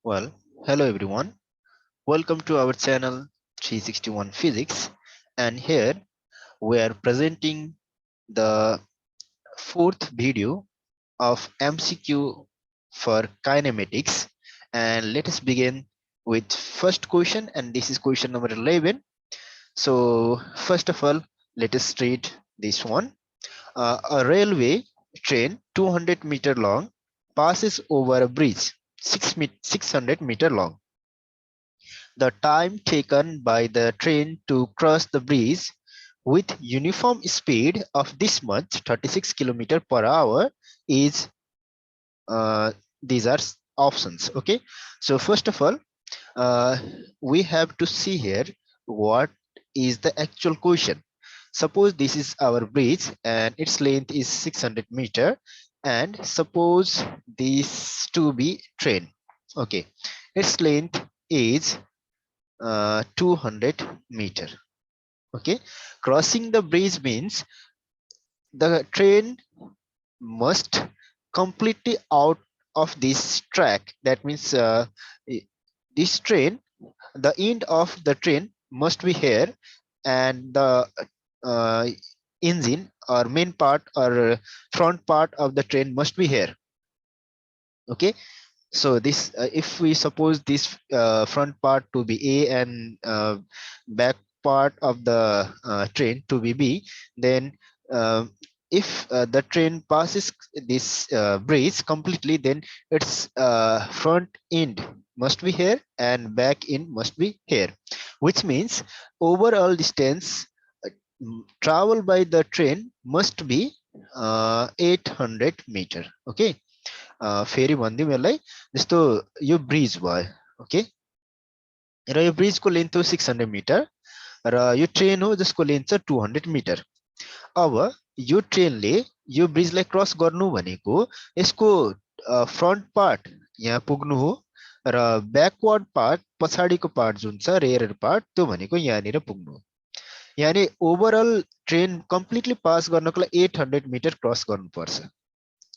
Well, hello everyone. Welcome to our channel 361 Physics. And here we are presenting the fourth video of MCQ for kinematics. And let us begin with first question, and this is question number 11. So first of all, let us read this one. A railway train 200-meter long passes over a bridge 600-meter long. The time taken by the train to cross the bridge with uniform speed of this much 36 km per hour is these are options. Okay, so first of all, uh, we have to see here what is the actual question. Suppose this is our bridge and its length is 600-meter, and suppose this to be train. Okay, its length is 200-meter. Okay, crossing the bridge means the train must completely out of this track. That means this train, the end of the train must be here, and the uh, engine or main part or front part of the train must be here. Okay, so this if we suppose this front part to be A and back part of the train to be B, then uh, if the train passes this bridge completely, then its front end must be here and back end must be here, which means overall distance travel by the train must be 800 meter. Okay, फेरि भनिदिउँ यसलाई, जस्तो यो bridge भयो। Okay, र यो ब्रिजको length हो 600 metre र यो train हो जसको length छ 200 metre. अब यो ट्रेनले यो ब्रिजलाई cross गर्नु भनेको यसको फ्रन्ट पार्ट यहाँ पुग्नु हो र ब्याकवर्ड पार्ट पछाडिको पार्ट जुन छ रेयर पार्ट त्यो भनेको यहाँनिर पुग्नु हो। यानी ओभरअल ट्रेन कम्प्लिटली पास गर्नको लागि 800 मिटर क्रस गर्नुपर्छ।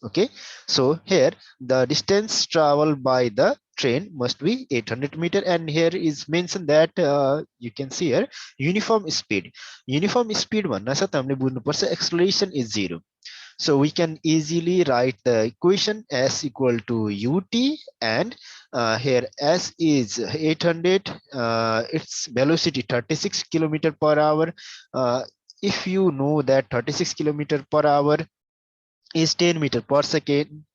Okay, so here the distance traveled by the train must be 800 meter, and here is mentioned that you can see here uniform speed. Uniform speed भन्ना साथ हामीले बुझ्नुपर्छ acceleration is 0. So we can easily write the equation s equal to ut, and here s is 800, its velocity 36 km per hour. If you know that 36 km per hour is 10 meter per second,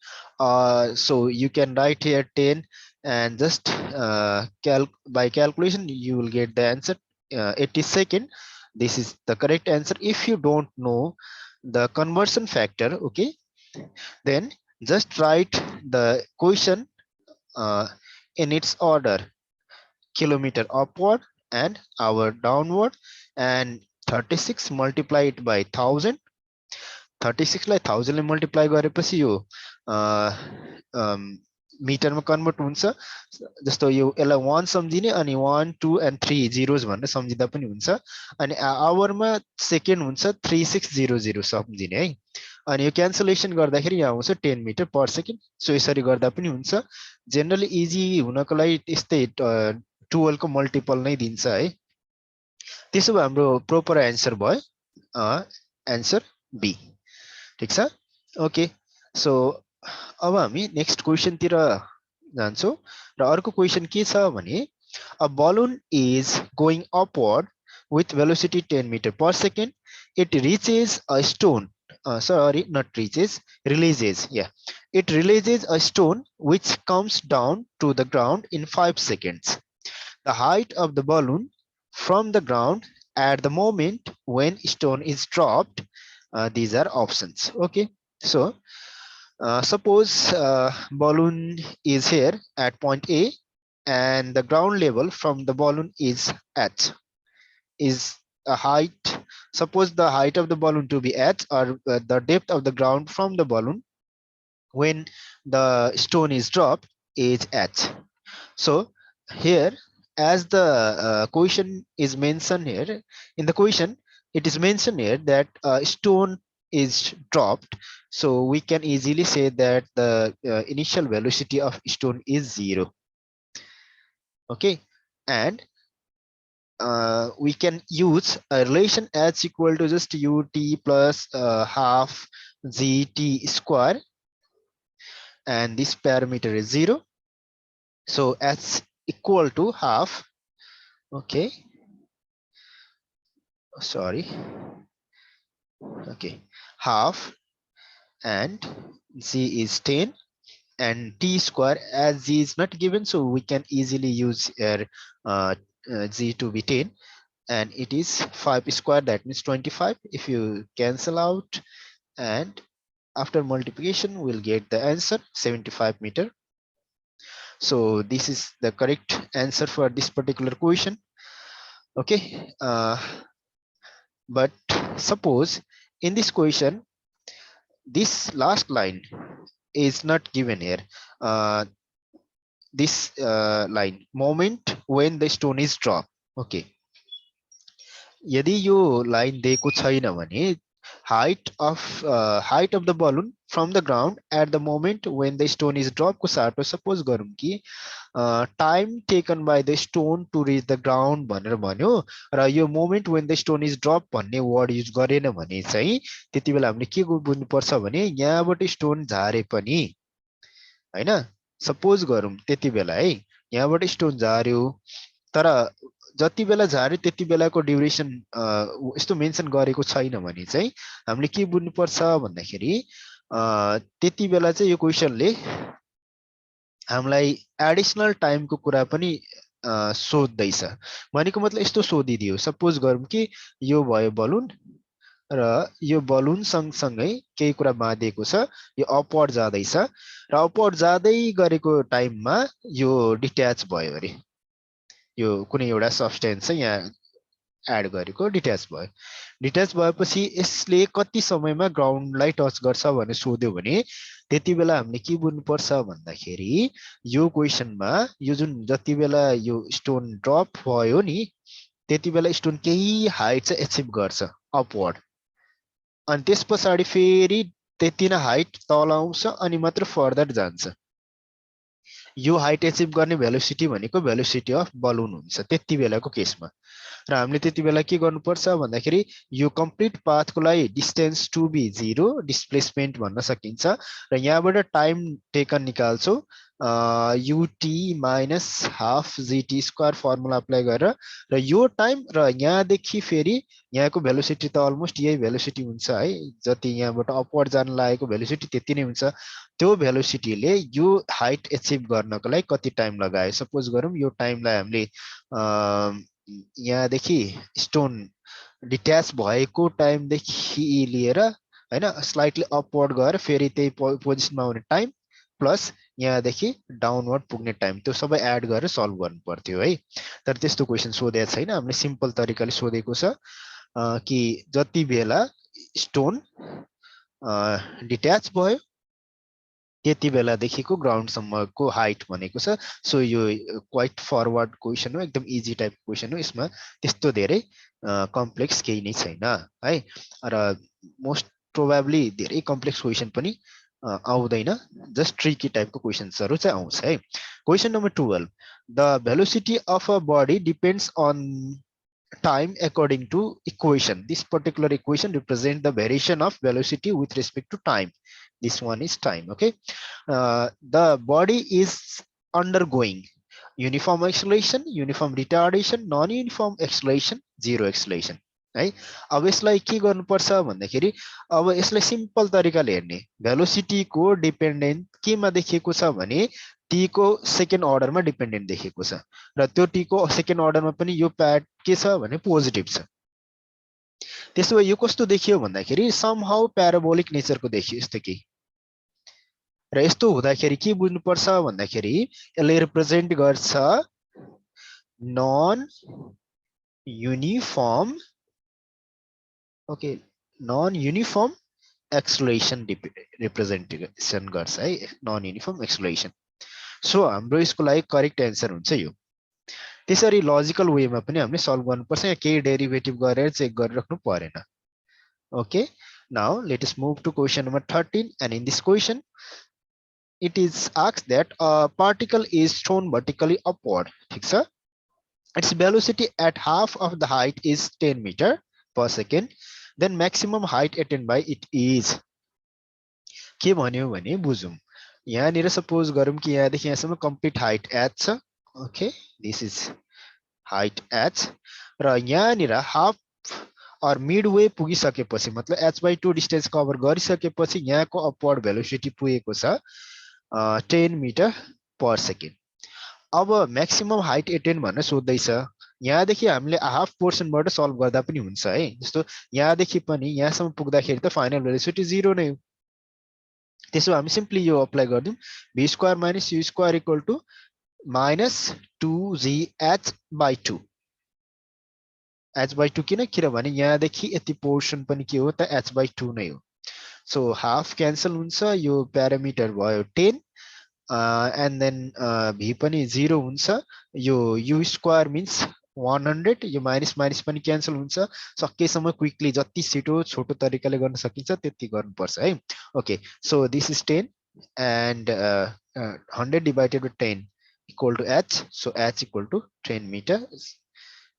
so you can write here 10 and just by calculation you will get the answer 80 second. This is the correct answer. If you don't know the conversion factor, okay, then just write the question in its order: kilometer upward and hour downward, and 36 multiplied by 1000, 36 लाई 1000 ले multiply गरेपछि यो मिटरमा convert हुन्छ। जस्तो यो यसलाई 1 सम्झिने अनि 1 2 end 3 zeros भनेर सम्झिँदा पनि हुन्छ, अनि आवरमा सेकेन्ड हुन्छ 3600 सम्झिने है। अनि यो क्यान्सलेसन गर्दाखेरि यहाँ आउँछ 10 मिटर पर सेकेन्ड। सो यसरी गर्दा पनि हुन्छ। जेनरली इजी हुनको लागि यस्तै 12 को मल्टिपल नै दिन्छ है। त्यसो भए हाम्रो प्रोपर एन्सर भयो एन्सर बी। ठीक छ, ओके। सो अब हामी नेक्स्ट क्वेसन तिर जान्छौँ र अर्को क्वेसन के छ भने a balloon is going upward with velocity 10 meter per second. It reaches a stone, sorry, not reaches, releases, yeah, it releases a stone which comes down to the ground in 5 seconds. The height of the balloon from the ground at the moment when stone is dropped, these are options. Okay, so suppose balloon is here at point A, and the ground level from the balloon is h, is a height. Suppose the height of the balloon to be h, or the depth of the ground from the balloon when the stone is dropped is h. So here, as the question is mentioned here in the question, it is mentioned here that stone is dropped, so we can easily say that the initial velocity of stone is 0. Okay, and we can use a relation h equal to just ut plus half gt square, and this parameter is 0. So h equal to half. Okay, sorry. Okay, half, and z is 10, and t square, as z is not given, so we can easily use uh, z to be 10, and it is 5 square, that means 25. If you cancel out and after multiplication we'll get the answer 75 meter. So this is the correct answer for this particular question. Okay, but suppose in this question this last line is not given here. This line, moment when the stone is dropped. Okay, यदि यो line दिएको छैन भने height of the balloon from the ground at the moment when the stone is dropped को साटो suppose गरौँ कि time taken by the stone to reach the ground भनेर भन्यो, र यो moment when the stone is dropped भन्ने word use गरेन भने चाहिँ त्यति बेला हामीले के बुझ्नु पर्छ भने यहाँबाट स्टोन झारे पनि हैन, सपोज गरौँ त्यति बेला है यहाँबाट स्टोन झार्यो, तर जति बेला झार्यो त्यति बेलाको ड्युरेसन यस्तो मेन्सन गरेको छैन भने चाहिँ हामीले के बुझ्नु पर्छ भन्दाखेरि त्यति बेला चाहिँ यो क्वेशनले हामीलाई एडिसनल टाइमको कुरा पनि सोध्दैछ। भनेको मतलब यस्तो सोधिदियो, सपोज गरौँ कि यो भयो बलुन र यो बलुन सँगसँगै केही कुरा बाँधिएको छ, यो अपवर्ड जाँदैछ र अपवर्ड जाँदै गरेको टाइममा यो डिट्याच भयो अरे, यो कुनै एउटा सब्स्टेन्स चाहिँ यहाँ एड गरेको डिट्याच भयो। डिट्याच भएपछि यसले कति समयमा ग्राउन्डलाई टच गर्छ भनेर सोध्यो भने त्यति बेला हामीले के बुझ्नुपर्छ भन्दाखेरि यो क्वेशनमा यो जुन जति बेला यो स्टोन ड्रप भयो नि त्यति बेला स्टोन केही हाइट चाहिँ एचिभ गर्छ अपवर्ड, अनि त्यस पछाडि फेरि त्यति नै हाइट तल आउँछ अनि मात्र फर्दर जान्छ। यो हाइट एचिभ गर्ने भेलोसिटी भनेको भेलोसिटी अफ बलुन हुन्छ त्यति बेलाको केसमा, र हामीले त्यति बेला के गर्नुपर्छ भन्दाखेरि यो कम्प्लिट पाथको लागि डिस्टेन्स टु बी 0 डिस्प्लेसमेन्ट भन्न सकिन्छ, र यहाँबाट टाइम टेकन निकाल्छौँ UT minus half GT square formula apply गरेर, र यो टाइम र यहाँदेखि फेरि यहाँको भेलोसिटी त अलमोस्ट यही भेलोसिटी हुन्छ है, जति यहाँबाट अपवर्ड जान लागेको भेलोसिटी त्यति नै हुन्छ, त्यो भेलोसिटीले यो हाइट एचिभ गर्नको लागि कति टाइम लगायो। सपोज गरौँ यो टाइमलाई हामीले यहाँदेखि स्टोन डिट्याच भएको टाइमदेखि लिएर हैन स्लाइटली अपवर्ड गएर फेरि त्यही पोजिसनमा आउने टाइम प्लस यहाँदेखि डाउनवर्ड पुग्ने टाइम, त्यो सबै एड गरेर सल्भ गर्नु पर्थ्यो है। तर त्यस्तो क्वेशन सोधेको छैन, हामीले सिम्पल तरिकाले सोधेको छ कि जति बेला स्टोन डिट्याच भयो त्यति बेलादेखिको ग्राउन्डसम्मको हाइट भनेको छ। सो यो क्वाइट फरवर्ड क्वेसन हो, एकदम इजी टाइप क्वेसन हो, यसमा त्यस्तो धेरै कम्प्लेक्स केही नै छैन है, र मोस्ट प्रोबेबली धेरै कम्प्लेक्स क्वेसन पनि आउँदैन, जस्ट ट्रिकी टाइपको क्वेसन्सहरू चाहिँ आउँछ है। Question number 12, the velocity of a body depends on time according to equation. This particular equation represents the variation of velocity with respect to time. This one is time. Okay, the body is undergoing uniform acceleration, uniform retardation, non-uniform acceleration, zero acceleration. है, अब यसलाई के गर्नुपर्छ भन्दाखेरि अब यसलाई simple तरिकाले हेर्ने, भेलोसिटीको डिपेन्डेन्ट केमा देखिएको छ भने टी को सेकेन्ड अर्डरमा डिपेन्डेन्ट देखिएको छ, र त्यो टी को सेकेन्ड अर्डरमा पनि यो प्याड के छ भने पोजिटिभ छ। त्यसो भए यो कस्तो देखियो भन्दाखेरि समहाउ प्याराबोलिक नेचरको देखियो यस्तो के, र यस्तो हुँदाखेरि के बुझ्नुपर्छ भन्दाखेरि यसले रिप्रेजेन्ट गर्छ non uniform, okay, non uniform acceleration representation गर्छ है, नन युनिफर्म एक्सलेरेसन। सो हाम्रो यसको लागि करेक्ट एन्सर हुन्छ यो। त्यसरी लजिकल वेमा पनि हामीले सल्भ गर्नुपर्छ, यहाँ केही डेरिभेटिभ गरेर चेक गरिराख्नु परेन। Okay, now let us move to question number 13, and in this question it is asked that a particle is thrown vertically upward. ठीक छ? Its velocity at half of the height is 10 meter per second. Then maximum height attained by it is. के भन्यो भने बुझौं. यहाँनिर suppose गरौँ कि यहाँदेखि यहाँसम्म कम्प्लिट हाइट h छ. Okay, this is height h र यहाँनिर हाफ or midway पुगिसकेपछि मतलब h/2 डिस्टेन्स कभर गरिसकेपछि यहाँको अपवर्ड भेलोसिटी पुगेको छ 10 मिटर पर सेकेन्ड. अब म्याक्सिमम हाइट एटेन भनेर सोध्दैछ. यहाँदेखि हामीले हाफ पोर्सनबाट सल्भ गर्दा पनि हुन्छ है. जस्तो यहाँदेखि पनि यहाँसम्म पुग्दाखेरि त फाइनल भेलोसिटी 0 नै हो. त्यसो हामी सिम्पली यो apply गर्दियौं. v² - u² = -2gh/2. h/2 किनभने यहाँदेखि यति पोर्सन पनि के हो त h/2 नै हो. सो हाफ क्यान्सल हुन्छ. यो प्यारामिटर भयो 10 and then v पनि 0 हुन्छ. यो u² मिन्स 100. यो माइनस माइनस पनि क्यान्सल हुन्छ. सकेसम्म क्विकली जति छिटो छोटो तरिकाले गर्न सकिन्छ त्यति गर्नुपर्छ है. Okay, so this is 10 and 100 divided by 10 equal to h. So h equal to 10 meters.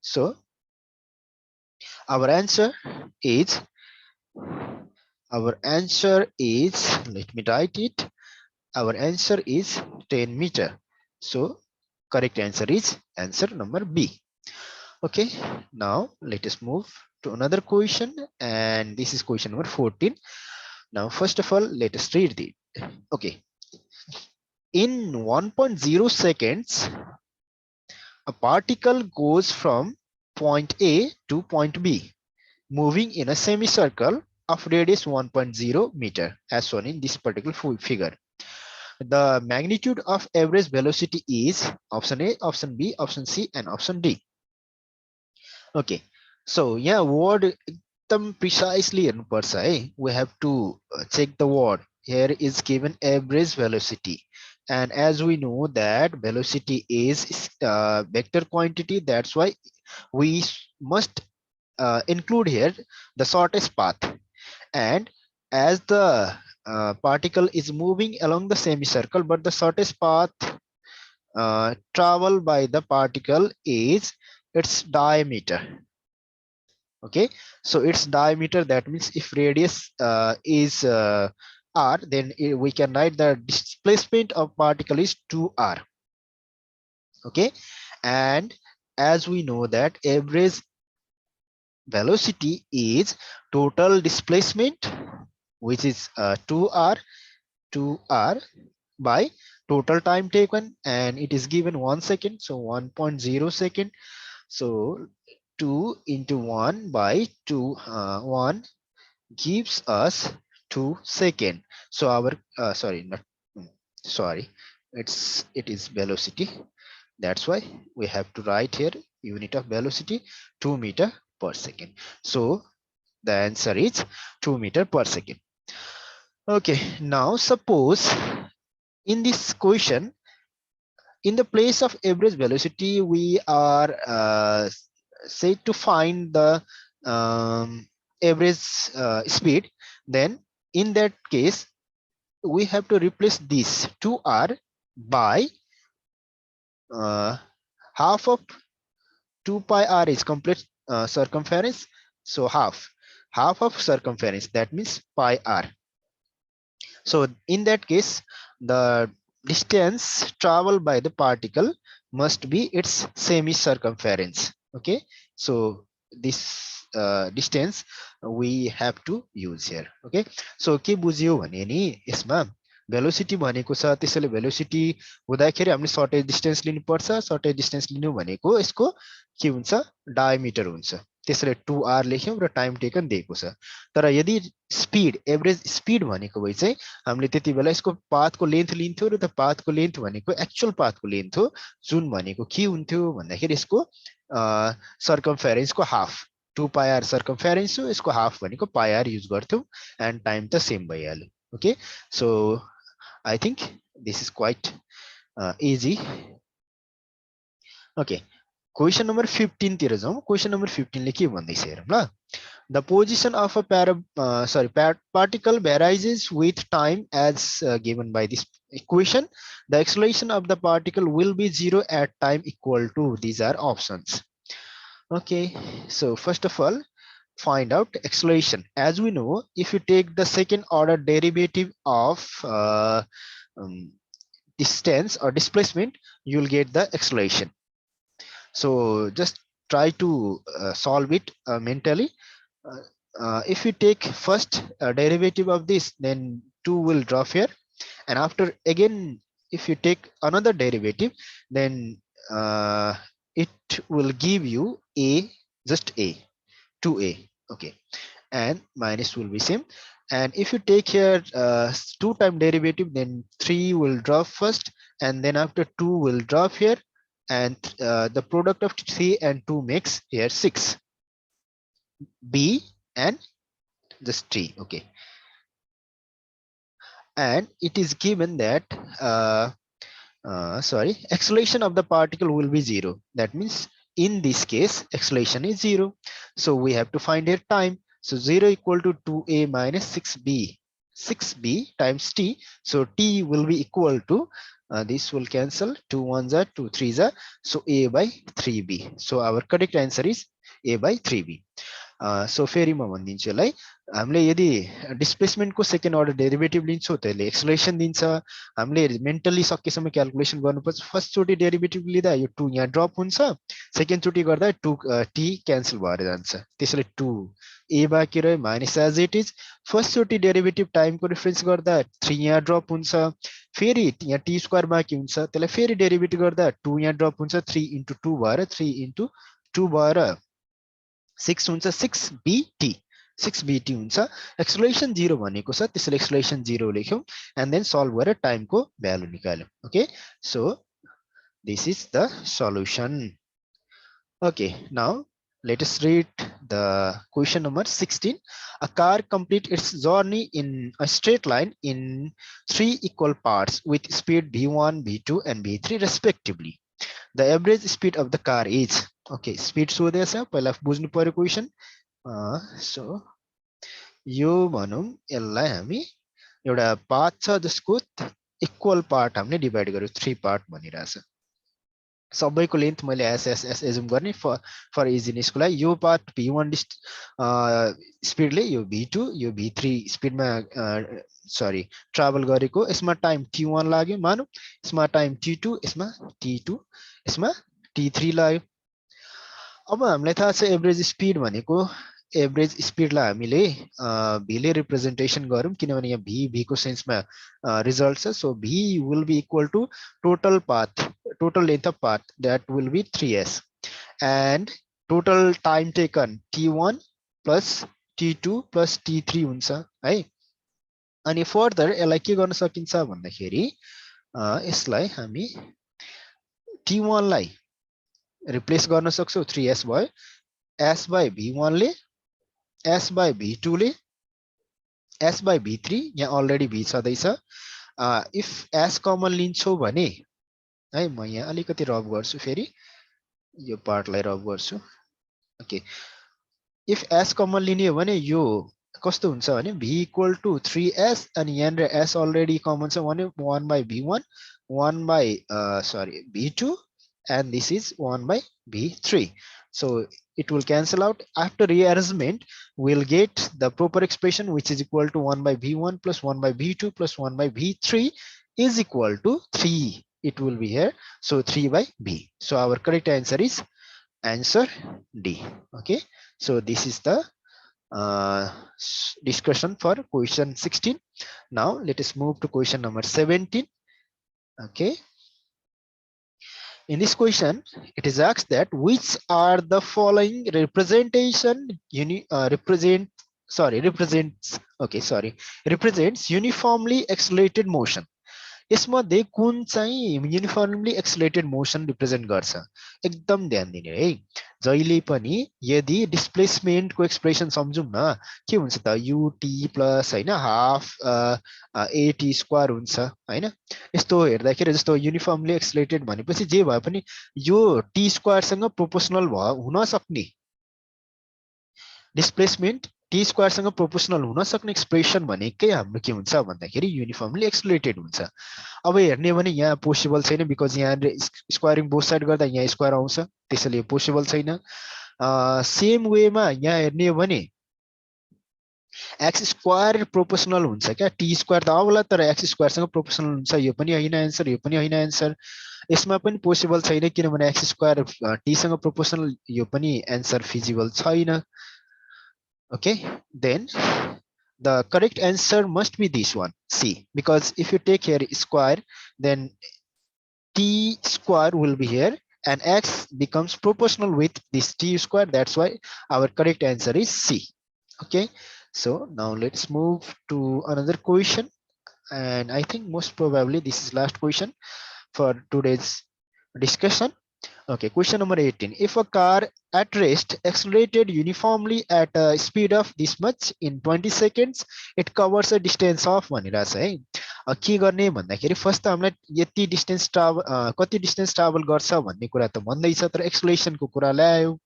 So our answer is let me write it. Our answer is 10 meter. So correct answer is answer number B. Okay, now let us move to another question, and this is question number 14. Now first of all, let us read it. Okay, in 1.0 seconds a particle goes from point A to point B, moving in a semicircle of radius 1.0 meter as shown in this particular figure. The magnitude of average velocity is option A, option B, option C, and option D. Okay, so yeah, word precisely we have to check the word. Here is given average velocity, and as we know that velocity is vector quantity, that's why we must include here the shortest path. And as the particle is moving along the semicircle, but the shortest path traveled by the particle is its diameter. Okay, so its diameter, that means if radius is r, then we can write the displacement of particle is 2r. Okay, and as we know that average velocity is total displacement, which is 2r by total time taken, and it is given 1 second, so 1.0 second. So 2 into 1 by 2 1 gives us 2 second. So our it is velocity, that's why we have to write here unit of velocity 2 meter per second. So the answer is 2 meter per second. Okay, now suppose in this question, in the place of average velocity, we are said to find the average speed. Then in that case, we have to replace this 2r by half of 2 pi r is complete circumference. So half of circumference, that means pi r. So in that case, the distance traveled by the particle must be its semi-circumference. Okay, so this distance we have to use here. Okay, so के बुझ्यो भने नि यसमा velocity भनेको छ, त्यसैले velocity हुँदाखेरि हामीले सर्टेज डिस्टेन्स लिनुपर्छ. सर्टेज डिस्टेन्स लिनु भनेको यसको के हुन्छ, डायमिटर हुन्छ. त्यसैले 2r लेख्यौं र टाइम टेकन दिएको छ. तर यदि स्पिड, एभरेज स्पिड भनेको भए चाहिँ हामीले त्यति बेला यसको पाथको लेन्थ लिन्थ्यो, र त पाथको लेन्थ भनेको एक्चुअल पाथको लेन्थ हो, जुन भनेको के हुन्थ्यो भन्दाखेरि यसको सर्कमफेरेन्सको हाफ. 2 pi r सर्कमफेरेन्स हो, यसको हाफ भनेको pi r युज गर्थ्यौं, एन्ड टाइम त सेम भइहाल्यो. Okay, so I think this is quite easy. Okay, question number 15 तिर जाउँ. question number 15 ले के भन्दैछ हेरौँ ल. The position of a particle varies with time as given by this equation. The acceleration of the particle will be 0 at time equal to, these are options. Okay, so first of all, find out acceleration. As we know, if you take the second order derivative of um, distance or displacement, you will get the acceleration. So just try to solve it mentally. If you take first derivative of this, then 2 will drop here, and after again if you take another derivative, then it will give you a, just a, 2a. Okay, and minus will be same. And if you take here 2 time derivative, then 3 will drop first, and then after 2 will drop here, and the product of 3 and 2 makes here 6, b and just 3. Okay, and it is given that acceleration of the particle will be 0. That means in this case acceleration is 0, so we have to find a time. So 0 equal to 2a minus 6b, 6b times t. So t will be equal to this will cancel, 2 1s are 2 3s are, so a by 3b. So our correct answer is a by 3b. सो फेरि म भनिदिन्छु यसलाई, हामीले यदि डिस्प्लेसमेन्टको second order derivative लिन्छौँ त्यसले acceleration दिन्छ। हामीले मेन्टली सकेसम्म क्याल्कुलेसन गर्नुपर्छ। फर्स्ट चोटि डेरिभेटिभ लिँदा यो 2 यहाँ ड्रप हुन्छ, सेकेन्ड चोटि गर्दा 2 टी क्यान्सल भएर जान्छ, त्यसैले 2 ए बाँकी रह्यो minus as it is. First चोटि डेरिभेटिभ टाइमको रिफरेन्स गर्दा 3 यहाँ ड्रप हुन्छ, फेरि यहाँ टी स्क्वायर बाँकी हुन्छ, त्यसलाई फेरि डेरिभेटिभ गर्दा 2 यहाँ ड्रप हुन्छ, 3 इन्टु 2 भएर 3 इन्टु 2 भएर 6 हुन्छ, 6bt, 6bt हुन्छ। एक्सलेसन 0 भनेको छ, त्यसैले एक्सलेसन 0 लेख्यौं एन्ड देन सल्भ गरेर टाइमको भ्यालु निकाल्यौं। Okay, so this is the solution. Okay, now let us read the question number 16. A car completes its journey in a straight line in 3 equal parts with speed v1, v2 and v3 respectively. The average speed of the car is, okay, speed सोधेछ, पहिला बुझ्नु पर्यो question. सो यो भनौं यसलाई हामी एउटा path छ जसको equal part हामीले डिभाइड गर्यो, 3 पार्ट भनिरहेछ। सबैको लेन्थ मैले एस एस एस एजुम गर्ने फर इजिनेसको लागि। यो पार्ट v1 स्पिडले, यो v2 यो v3 स्पिडमा ट्राभल गरेको, यसमा टाइम t1 लाग्यो मानौं, यसमा टाइम t2, यसमा t2, यसमा t3 लाग्यो। अब हामीलाई थाहा छ एभरेज स्पिड भनेको, एभरेज स्पिडलाई हामीले v ले रिप्रेजेन्टेसन गरौँ, किनभने यहाँ v को सेन्समा रिजल्ट छ। So v will be equal to total path, total length of path, that will be 3s, and total time taken t1 plus t2 plus t3 हुन्छ है। अनि फर्दर यसलाई के गर्न सकिन्छ भन्दाखेरि यसलाई हामी t1 लाई रिप्लेस गर्न सक्छौं, 3s भयो, s by v1 ले, s by v2 ले, s by v3, यहाँ अलरेडी v छदैछ। इफ s कमन लिन्छौ भने है, म यहाँ अलिकति रब गर्छु, फेरि यो पार्टलाई रब गर्छु। ओके, इफ s कमन लिने हो भने यो कस्तो हुन्छ भने v इक्वल टु 3s, अनि यहाँ s अलरेडी कमन छ भने 1 by v1, 1 by v2, and this is 1 by v3. So it will cancel out. After rearrangement, we'll get the proper expression, which is equal to 1 by v1 plus 1 by v2 plus 1 by v3 is equal to 3. It will be here. So 3 by b. So our correct answer is answer D. Okay. So this is the discussion for question 16. Now let us move to question number 17. Okay. In this question, it is asked that which are the following represents uniformly accelerated motion. यसमध्ये कुन चाहिँ uniformly accelerated motion represent गर्छ, एकदम ध्यान दिने है। जहिले पनि यदि डिस्प्लेसमेन्टको एक्सप्रेसन सम्झौं न, के हुन्छ त ut प्लस हैन हाफ at स्क्वायर हुन्छ हैन। यस्तो हेर्दाखेरि जस्तो युनिफर्मली एक्सिलेटेड भनेपछि जे भए पनि यो t स्क्वायर सँग प्रोपोर्सनल हुन सक्ने डिस्प्लेसमेन्ट टी स्क्वायरसँग प्रोपोर्सनल हुन सक्ने एक्सप्रेसन भनेकै हाम्रो के हुन्छ भन्दाखेरि युनिफर्मली एक्सलेटेड हुन्छ। अब हेर्ने हो भने यहाँ पोसिबल छैन बिकज यहाँ स्क्वायरिङ बोथ साइड गर्दा यहाँ स्क्वायर आउँछ, त्यसैले यो पोसिबल छैन। सेम वेमा यहाँ हेर्ने हो भने एक्स स्क्वायर प्रोपोर्सनल हुन्छ क्या, टी स्क्वायर त आउला तर एक्स स्क्वायरसँग प्रोपोर्सनल हुन्छ, यो पनि होइन एन्सर, यो पनि होइन एन्सर। यसमा पनि पोसिबल छैन किनभने एक्स स्क्वायर टीसँग प्रोपोर्सनल, यो पनि एन्सर फिजिबल छैन। Okay, then the correct answer must be this one, C, because if you take here square, then t square will be here and x becomes proportional with this t square. That's why our correct answer is C. Okay, so now let's move to another question, and I think most probably this is last question for today's discussion. Okay, question number 18. If a car at rest accelerated uniformly at a speed of this much in 20 seconds, it covers a distance of भनिरहेको छ है। के गर्ने भन्दाखेरि first त हामीलाई यति distance travel कति distance travel गर्छ भन्ने कुरा त भन्दैछ, तर एक्सलेसनको कुरा ल्यायो।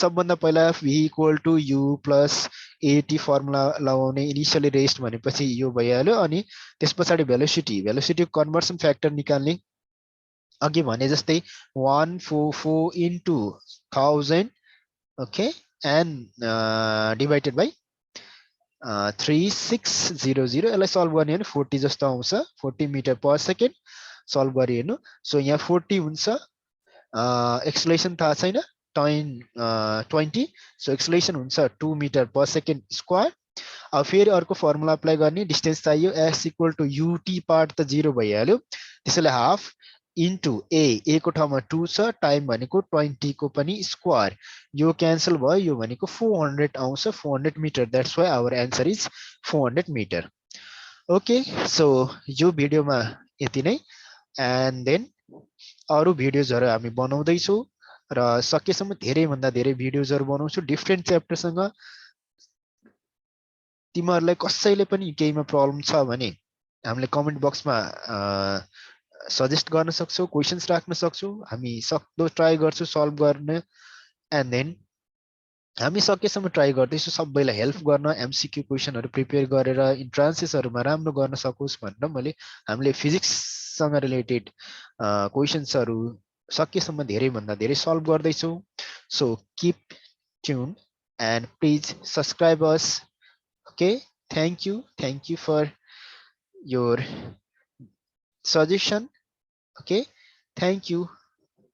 सबभन्दा पहिला v equal to u plus at formula लगाउने, इनिसियली रेस्ट भनेपछि यो भइहाल्यो, अनि त्यस पछाडि भेलोसिटी कन्भर्सन फ्याक्टर निकाल्ने, अघि भने जस्तै 144 into 1000, okay, and divided by 3600, यसलाई सल्भ गर्ने हो भने 40 जस्तो आउँछ, 40 मिटर पर सेकेन्ड सल्भ गरे हेर्नु। सो यहाँ 40 हुन्छ, एक्सलेसन थाहा छैन, 20, सो एक्सलेसन हुन्छ 2 मिटर पर सेकेन्ड स्क्वायर। अब फेरि अर्को फर्मुला अप्लाई गर्ने, डिस्टेन्स चाहियो, s equal to ut part त 0 भइहाल्यो, त्यसैले हाफ इन्टु ए को ठाउँमा 2 छ, टाइम भनेको 20 को पनि स्क्वायर, यो क्यान्सल भयो, यो भनेको 400 आउँछ, 400 metre. That's why our answer is 400 metre. Okay, so यो भिडियोमा यति नै, एन्ड देन अरू भिडियोजहरू हामी बनाउँदैछौँ र सकेसम्म धेरैभन्दा धेरै भिडियोजहरू बनाउँछु डिफ्रेन्ट च्याप्टरसँग। तिमीहरूलाई कसैले पनि केहीमा प्रब्लम छ भने हामीले कमेन्ट बक्समा सजेस्ट गर्न सक्छौ, क्वेशन्स राख्न सक्छौ, हामी सक्दो ट्राई गर्छु सल्भ गर्न, एन्ड देन हामी सकेसम्म ट्राई गर्दैछु सबैलाई हेल्प गर्न, एमसीक्यू क्वेशनहरू प्रिपेयर गरेर इन्ट्रान्सेसहरूमा राम्रो गर्न सकोस् भनेर मैले हामीले फिजिक्ससँग रिलेटेड क्वेशन्सहरू सकेसम्म धेरैभन्दा धेरै सल्भ गर्दैछौँ। So keep tune and please subscribe us. Okay, thank you for your suggestion. Okay, thank you.